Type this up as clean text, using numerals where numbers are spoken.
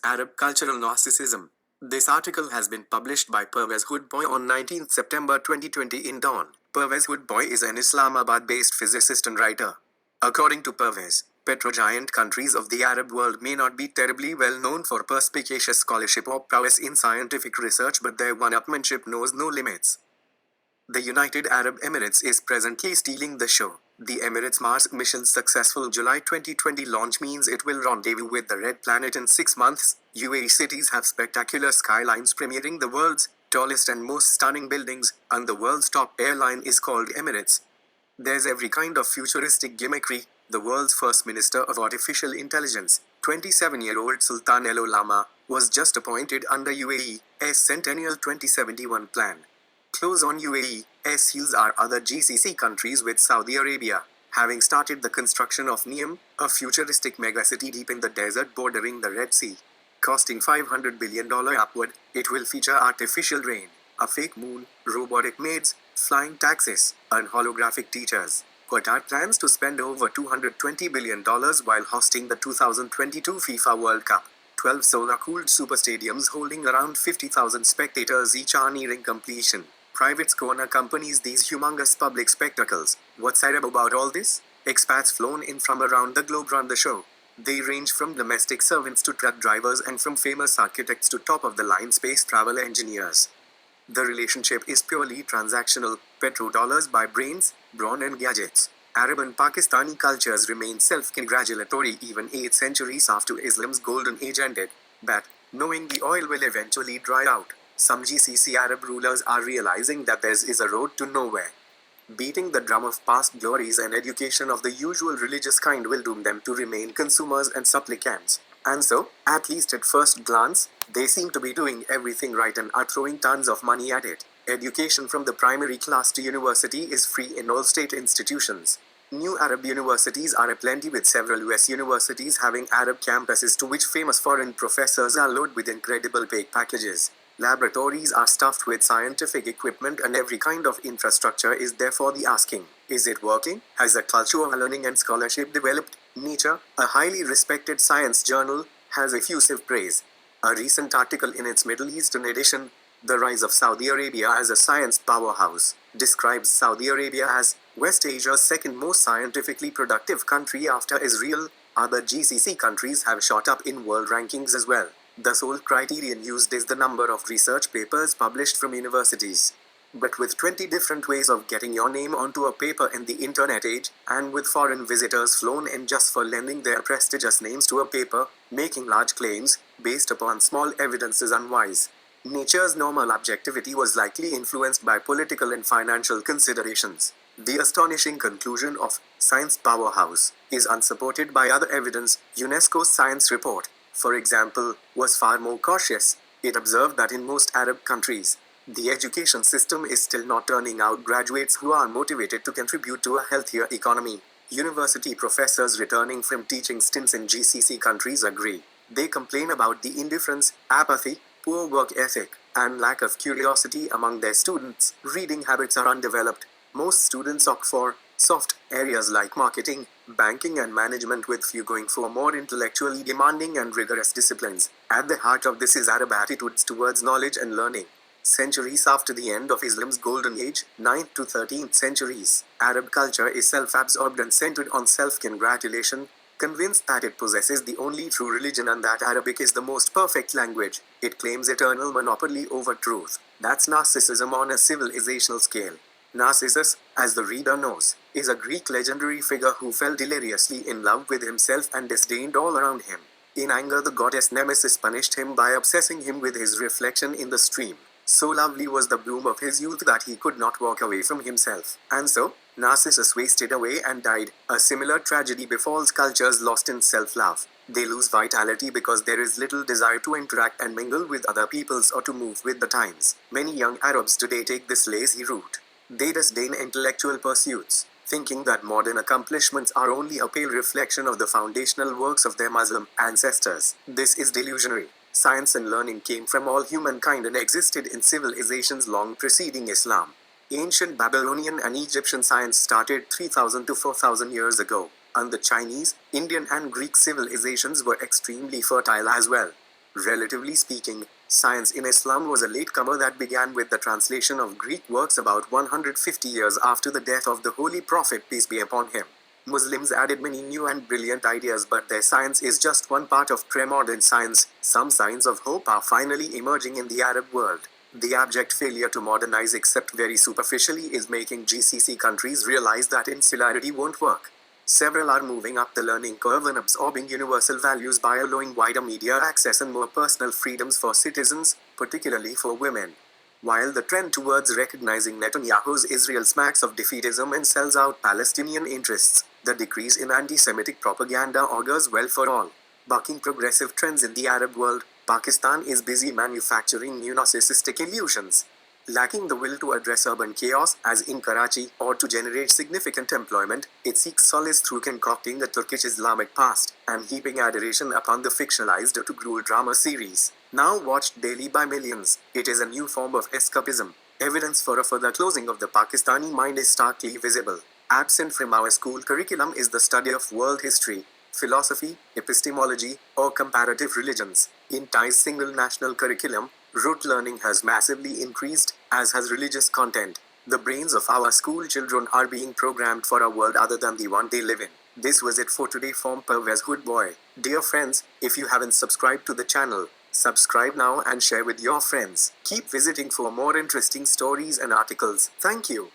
Arab Cultural Narcissism. This article has been published by Pervez Hoodboy on 19 September 2020 in Dawn. Pervez Hoodboy is an Islamabad-based physicist and writer. According to Pervez, petrogiant countries of the Arab world may not be terribly well known for perspicacious scholarship or prowess in scientific research, but their one-upmanship knows no limits. The United Arab Emirates is presently stealing the show. The Emirates Mars mission's successful July 2020 launch means it will rendezvous with the Red Planet in 6 months. UAE cities have spectacular skylines premiering the world's tallest and most stunning buildings, and the world's top airline is called Emirates. There's every kind of futuristic gimmickry. The world's first minister of artificial intelligence, 27-year-old Sultan El Olama, was just appointed under UAE's Centennial 2071 plan. Close on UAE's heels are other GCC countries, with Saudi Arabia having started the construction of Neom, a futuristic megacity deep in the desert bordering the Red Sea. Costing $500 billion upward, it will feature artificial rain, a fake moon, robotic maids, flying taxis, and holographic teachers. Qatar plans to spend over $220 billion while hosting the 2022 FIFA World Cup. 12 solar-cooled super stadiums holding around 50,000 spectators each are nearing completion. Privates corner companies these humongous public spectacles. What's Arab about all this? Expats flown in from around the globe run the show. They range from domestic servants to truck drivers and from famous architects to top-of-the-line space travel engineers. The relationship is purely transactional. Petrodollars buy brains, brawn and gadgets. Arab and Pakistani cultures remain self-congratulatory even 8 centuries after Islam's golden age ended. But, knowing the oil will eventually dry out, some GCC Arab rulers are realizing that there is a road to nowhere. Beating the drum of past glories and education of the usual religious kind will doom them to remain consumers and supplicants. And so, at least at first glance, they seem to be doing everything right and are throwing tons of money at it. Education from the primary class to university is free in all state institutions. New Arab universities are aplenty, with several US universities having Arab campuses to which famous foreign professors are loaded with incredible pay packages. Laboratories are stuffed with scientific equipment and every kind of infrastructure is there for the asking. Is it working? Has a culture of learning and scholarship developed? Nature, a highly respected science journal, has effusive praise. A recent article in its Middle Eastern edition, The Rise of Saudi Arabia as a Science Powerhouse, describes Saudi Arabia as West Asia's second most scientifically productive country after Israel. Other GCC countries have shot up in world rankings as well. The sole criterion used is the number of research papers published from universities. But with 20 different ways of getting your name onto a paper in the internet age, and with foreign visitors flown in just for lending their prestigious names to a paper, making large claims, based upon small evidence is unwise. Nature's normal objectivity was likely influenced by political and financial considerations. The astonishing conclusion of Science Powerhouse is unsupported by other evidence. UNESCO's science report, for example, was far more cautious. It observed that in most Arab countries, the education system is still not turning out graduates who are motivated to contribute to a healthier economy. University professors returning from teaching stints in GCC countries agree. They complain about the indifference, apathy, poor work ethic, and lack of curiosity among their students. Reading habits are undeveloped. Most students opt for soft areas like marketing, banking and management, with few going for more intellectually demanding and rigorous disciplines. At the heart of this is Arab attitudes towards knowledge and learning. Centuries after the end of Islam's golden age, 9th to 13th centuries, Arab culture is self-absorbed and centered on self-congratulation, convinced that it possesses the only true religion and that Arabic is the most perfect language. It claims eternal monopoly over truth. That's narcissism on a civilizational scale. Narcissus, as the reader knows, is a Greek legendary figure who fell deliriously in love with himself and disdained all around him. In anger, the goddess Nemesis punished him by obsessing him with his reflection in the stream. So lovely was the bloom of his youth that he could not walk away from himself. And so, Narcissus wasted away and died. A similar tragedy befalls cultures lost in self-love. They lose vitality because there is little desire to interact and mingle with other peoples or to move with the times. Many young Arabs today take this lazy route. They disdain intellectual pursuits, thinking that modern accomplishments are only a pale reflection of the foundational works of their Muslim ancestors. This is delusionary. Science and learning came from all humankind and existed in civilizations long preceding Islam. Ancient Babylonian and Egyptian science started 3,000 to 4,000 years ago, and the Chinese, Indian and Greek civilizations were extremely fertile as well. Relatively speaking, science in Islam was a latecomer that began with the translation of Greek works about 150 years after the death of the Holy Prophet, peace be upon him. Muslims added many new and brilliant ideas, but their science is just one part of pre-modern science. Some signs of hope are finally emerging in the Arab world. The abject failure to modernize except very superficially is making GCC countries realize that insularity won't work. Several are moving up the learning curve and absorbing universal values by allowing wider media access and more personal freedoms for citizens, particularly for women. While the trend towards recognizing Netanyahu's Israel smacks of defeatism and sells out Palestinian interests, the decrease in anti-Semitic propaganda augurs well for all. Bucking progressive trends in the Arab world, Pakistan is busy manufacturing new narcissistic illusions. Lacking the will to address urban chaos, as in Karachi, or to generate significant employment, it seeks solace through concocting a Turkish Islamic past and heaping adoration upon the fictionalized to-gruel drama series. Now watched daily by millions, it is a new form of escapism. Evidence for a further closing of the Pakistani mind is starkly visible. Absent from our school curriculum is the study of world history, philosophy, epistemology, or comparative religions. In Thai's single national curriculum, rote learning has massively increased, as has religious content. The brains of our school children are being programmed for a world other than the one they live in. This was it for today from Pervez Hoodboy. Dear friends, if you haven't subscribed to the channel, subscribe now and share with your friends. Keep visiting for more interesting stories and articles. Thank you.